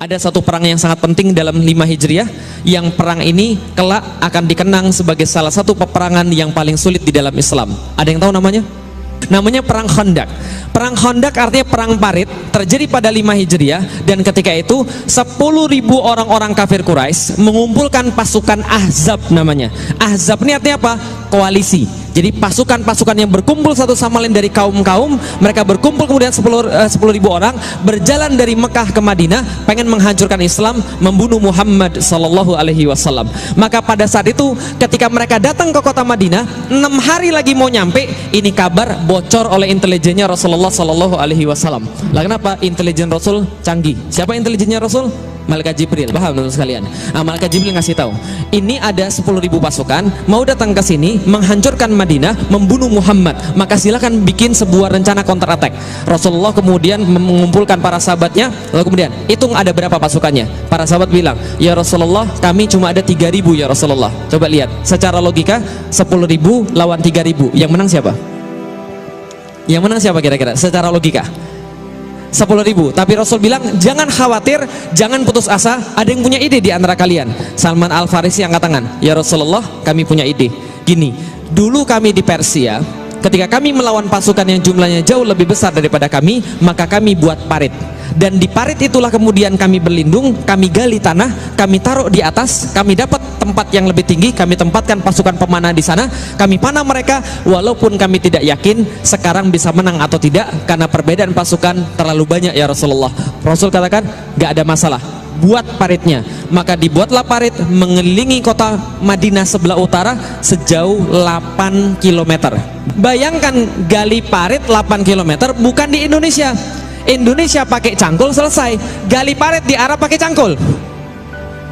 Ada satu perang yang sangat penting dalam 5 Hijriah, yang perang ini kelak akan dikenang sebagai salah satu peperangan yang paling sulit di dalam Islam. Ada yang tahu namanya? Namanya Perang Khandaq. Perang Khandaq artinya perang parit, terjadi pada 5 Hijriah, dan ketika itu 10.000 orang-orang kafir Quraisy mengumpulkan pasukan Ahzab namanya. Ahzab ini artinya apa? Koalisi. Jadi pasukan-pasukan yang berkumpul satu sama lain dari kaum-kaum, mereka berkumpul kemudian 10.000 orang berjalan dari Mekah ke Madinah, pengen menghancurkan Islam, membunuh Muhammad sallallahu alaihi wasallam. Maka pada saat itu ketika mereka datang ke kota Madinah, 6 hari lagi mau nyampe, ini kabar bocor oleh intelijennya Rasulullah sallallahu alaihi wasallam. Lah kenapa? Intelijen Rasul canggih. Siapa intelijennya Rasul? Malaikat Jibril. Paham teman sekalian? Malaikat Jibril ngasih tahu, ini ada 10.000 pasukan mau datang ke sini menghancurkan Madinah, membunuh Muhammad, maka silakan bikin sebuah rencana counter attack. Rasulullah kemudian mengumpulkan para sahabatnya, lalu kemudian hitung ada berapa pasukannya. Para sahabat bilang, ya Rasulullah, kami cuma ada 3.000 ya Rasulullah. Coba lihat, secara logika 10.000 lawan 3.000, yang menang siapa? Yang menang siapa kira-kira? Secara logika 10.000. Tapi Rasul bilang, jangan khawatir, jangan putus asa, ada yang punya ide di antara kalian. Salman Al-Farisi angkat tangan, ya Rasulullah, kami punya ide. Gini, dulu kami di Persia, ketika kami melawan pasukan yang jumlahnya jauh lebih besar daripada kami, maka kami buat parit, dan di parit itulah kemudian kami berlindung, kami gali tanah, kami taruh di atas, kami dapat tempat yang lebih tinggi, kami tempatkan pasukan pemanah di sana, kami panah mereka, walaupun kami tidak yakin sekarang bisa menang atau tidak, karena perbedaan pasukan terlalu banyak ya Rasulullah. Rasul katakan, gak ada masalah, buat paritnya. Maka dibuatlah parit mengelilingi kota Madinah sebelah utara sejauh 8 km. Bayangkan gali parit 8 km, bukan di Indonesia. Indonesia pakai cangkul selesai, gali parit di Arab pakai cangkul,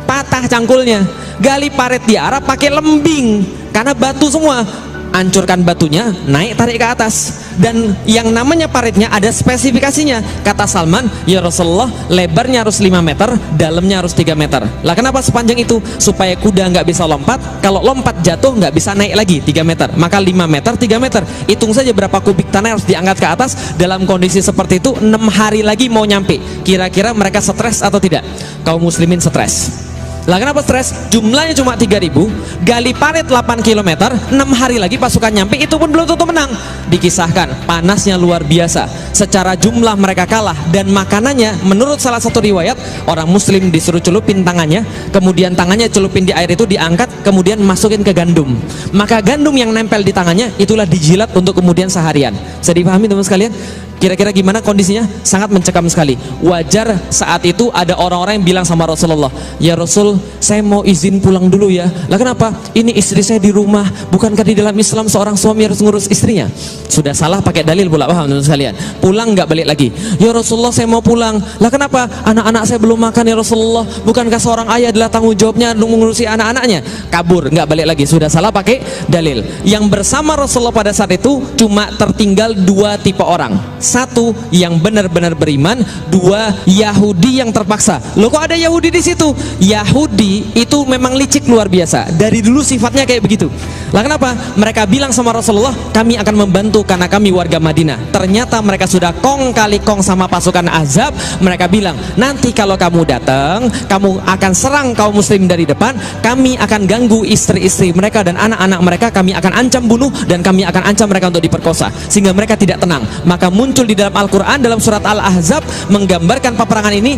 patah cangkulnya. Gali parit di Arab pakai lembing, karena batu semua. Hancurkan batunya, naik tarik ke atas. Dan yang namanya paritnya ada spesifikasinya. Kata Salman, ya Rasulullah, lebarnya harus 5 meter, dalamnya harus 3 meter. Lah kenapa sepanjang itu? Supaya kuda nggak bisa lompat, kalau lompat jatuh nggak bisa naik lagi 3 meter. Maka 5 meter, 3 meter. Hitung saja berapa kubik tanah harus diangkat ke atas. Dalam kondisi seperti itu 6 hari lagi mau nyampe. Kira-kira mereka stres atau tidak? Kaum muslimin stres. Lah kenapa stres? Jumlahnya cuma 3.000, gali parit 8 km, 6 hari lagi pasukan nyampe, itu pun belum tentu menang. Dikisahkan panasnya luar biasa, secara jumlah mereka kalah, dan makanannya menurut salah satu riwayat, orang muslim disuruh celupin tangannya, kemudian tangannya celupin di air itu, diangkat, kemudian masukin ke gandum, maka gandum yang nempel di tangannya itulah dijilat untuk kemudian seharian. Bisa dipahami teman sekalian? Kira-kira gimana kondisinya? Sangat mencekam sekali. Wajar saat itu ada orang-orang yang bilang sama Rasulullah, ya Rasul, saya mau izin pulang dulu ya. Lah kenapa? Ini istri saya di rumah. Bukankah di dalam Islam seorang suami harus ngurus istrinya? Sudah salah pakai dalil pula, paham teman sekalian? Pulang nggak balik lagi. Ya Rasulullah, saya mau pulang. Lah kenapa? Anak-anak saya belum makan ya Rasulullah. Bukankah seorang ayah adalah tanggung jawabnya mengurusi anak-anaknya? Kabur, nggak balik lagi. Sudah salah pakai dalil. Yang bersama Rasulullah pada saat itu cuma tertinggal 2 tipe orang. 1 yang benar-benar beriman, 2 Yahudi yang terpaksa. Loh kok ada Yahudi di situ? Yahudi itu memang licik luar biasa. Dari dulu sifatnya kayak begitu. Lah kenapa? Mereka bilang sama Rasulullah, kami akan membantu karena kami warga Madinah. Ternyata mereka sudah kong kali kong sama pasukan Ahzab. Mereka bilang, nanti kalau kamu datang, kamu akan serang kaum muslim dari depan, kami akan ganggu istri-istri mereka dan anak-anak mereka, kami akan ancam bunuh, dan kami akan ancam mereka untuk diperkosa, sehingga mereka tidak tenang. Maka muncul di dalam Al-Quran dalam surat Al-Ahzab menggambarkan peperangan ini,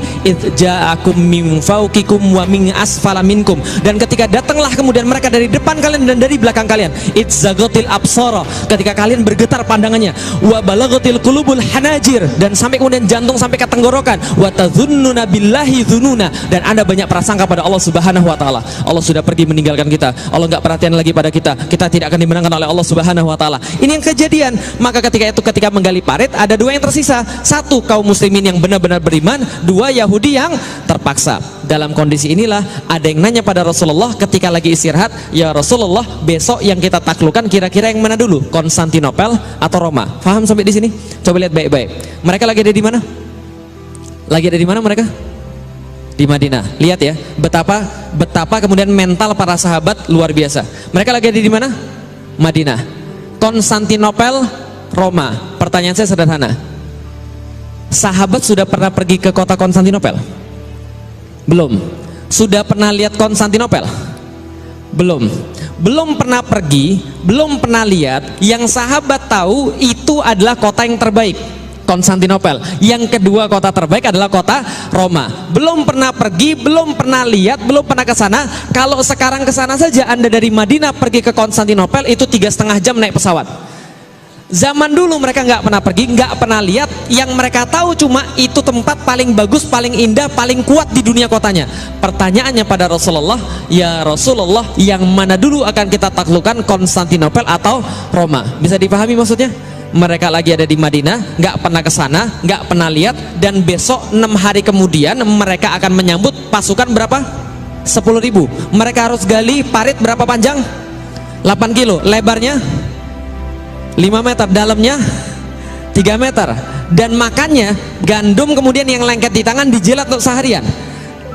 ja'akum min fawqikum wa min asfala minkum, dan ketika datanglah kemudian mereka dari depan kalian dan dari belakang kalian, itzagatil absara, ketika kalian bergetar pandangannya, wa balagatil qulubul hanajir, dan sampai kemudian jantung sampai ke tenggorokan, wa tadzunnuna billahi dzununa, dan Anda banyak prasangka pada Allah Subhanahu wa taala. Allah sudah pergi meninggalkan kita, Allah nggak perhatian lagi pada kita, kita tidak akan dimenangkan oleh Allah Subhanahu wa taala. Ini yang kejadian. Maka ketika menggali parit, ada 2 yang tersisa. 1 kaum muslimin yang benar-benar beriman, 2 Yahudi yang terpaksa. Dalam kondisi inilah ada yang nanya pada Rasulullah ketika lagi istirahat, ya Rasulullah, besok yang kita taklukkan kira-kira yang mana dulu? Konstantinopel atau Roma? Faham sampai di sini? Coba lihat baik-baik. Mereka lagi ada di mana? Lagi ada di mana mereka? Di Madinah. Lihat ya, betapa kemudian mental para sahabat luar biasa. Mereka lagi ada di mana? Madinah. Konstantinopel, Roma. Pertanyaan saya sederhana, sahabat sudah pernah pergi ke kota Konstantinopel? Belum. Sudah pernah lihat Konstantinopel? Belum. Belum pernah pergi, belum pernah lihat. Yang sahabat tahu itu adalah kota yang terbaik, Konstantinopel. Yang kedua kota terbaik adalah kota Roma. Belum pernah pergi, belum pernah lihat, belum pernah ke sana. Kalau sekarang ke sana saja, Anda dari Madinah pergi ke Konstantinopel itu 3,5 jam naik pesawat. Zaman dulu mereka nggak pernah pergi, nggak pernah lihat. Yang mereka tahu cuma itu tempat paling bagus, paling indah, paling kuat di dunia kotanya. Pertanyaannya pada Rasulullah, ya Rasulullah, yang mana dulu akan kita taklukkan, Konstantinopel atau Roma? Bisa dipahami maksudnya? Mereka lagi ada di Madinah, nggak pernah ke sana, nggak pernah lihat, dan besok 6 hari kemudian mereka akan menyambut pasukan berapa? 10.000. Mereka harus gali parit berapa panjang? 8 kilo. Lebarnya 5 meter, dalamnya 3 meter, dan makannya gandum kemudian yang lengket di tangan dijilat untuk seharian.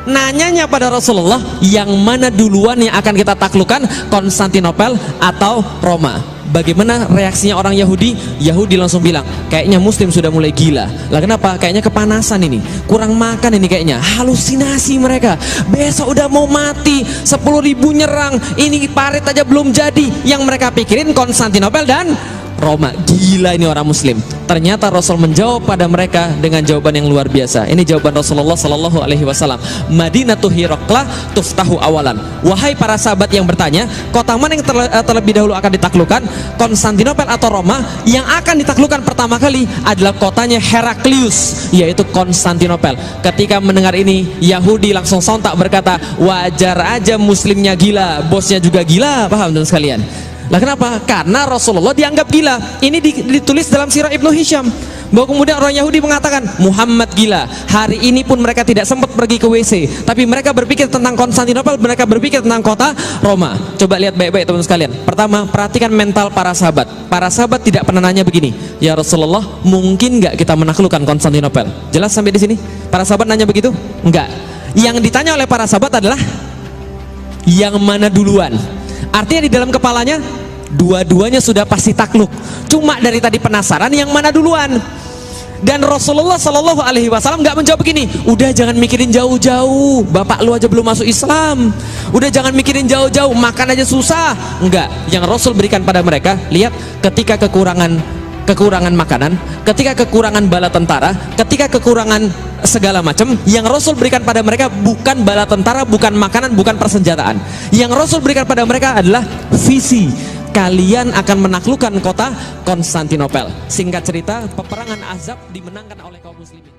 Nanyanya pada Rasulullah, yang mana duluan yang akan kita taklukkan, Konstantinopel atau Roma? Bagaimana reaksinya orang Yahudi? Yahudi langsung bilang, kayaknya Muslim sudah mulai gila. Lah kenapa? Kayaknya kepanasan ini, kurang makan ini kayaknya, halusinasi mereka. Besok udah mau mati, 10.000 nyerang, ini parit aja belum jadi. Yang mereka pikirin Konstantinopel dan Roma. Gila ini orang Muslim. Ternyata Rasul menjawab pada mereka dengan jawaban yang luar biasa. Ini jawaban Rasulullah Sallallahu Alaihi Wasallam. Madinatu Hiraqla tuftahu awalan. Wahai para sahabat yang bertanya, kota mana yang terlebih dahulu akan ditaklukkan, Konstantinopel atau Roma? Yang akan ditaklukkan pertama kali adalah kotanya Heraklius, yaitu Konstantinopel. Ketika mendengar ini, Yahudi langsung sontak berkata, wajar aja Muslimnya gila, bosnya juga gila. Paham teman sekalian? Lah kenapa? Karena Rasulullah dianggap gila. Ini ditulis dalam sirah Ibnu Hisham, bahwa kemudian orang Yahudi mengatakan Muhammad gila. Hari ini pun mereka tidak sempat pergi ke WC, tapi mereka berpikir tentang Konstantinopel, mereka berpikir tentang kota Roma. Coba lihat baik-baik teman sekalian. Pertama, perhatikan mental para sahabat. Para sahabat tidak pernah nanya begini, ya Rasulullah, mungkin nggak kita menaklukkan Konstantinopel? Jelas sampai di sini? Para sahabat nanya begitu? Enggak. Yang ditanya oleh para sahabat adalah yang mana duluan. Artinya di dalam kepalanya dua-duanya sudah pasti takluk. Cuma dari tadi penasaran yang mana duluan. Dan Rasulullah Shallallahu Alaihi Wasallam nggak menjawab begini, udah jangan mikirin jauh-jauh, bapak lu aja belum masuk Islam, udah jangan mikirin jauh-jauh, makan aja susah. Enggak. Yang Rasul berikan pada mereka, lihat, ketika kekurangan makanan, ketika kekurangan bala tentara, ketika kekurangan segala macam, yang Rasul berikan pada mereka bukan bala tentara, bukan makanan, bukan persenjataan. Yang Rasul berikan pada mereka adalah visi. Kalian akan menaklukkan kota Konstantinopel. Singkat cerita, peperangan Ahzab dimenangkan oleh kaum muslimin.